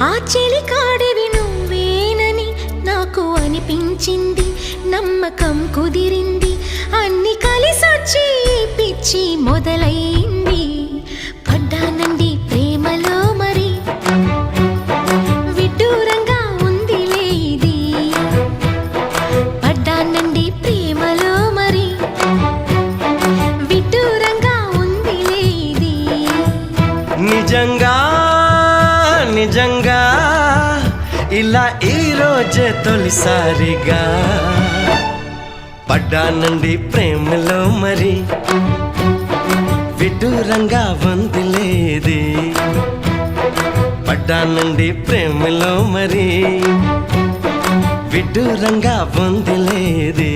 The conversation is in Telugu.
ఆ చెలికాడివి నువ్వేనని నాకు అనిపించింది, నమ్మకం కుదిరింది, అన్ని కలిసొచ్చి పిచ్చి మొదలైంది. పడ్డానండి ప్రేమలో మరి, విడ్డూరంగా ఉందిలే ఇది. పడ్డానండి ప్రేమలో మరి, విడ్డూరంగా ఉందిలే ఇది. నిజంగా నిజంగా ఇలా ఈరోజే తొలిసారిగా పడ్డానండి ప్రేమలో మరి, విడ్డూరంగా వందిలేది. పడ్డానండి ప్రేమలో మరి, విడ్డూరంగా వందిలేది.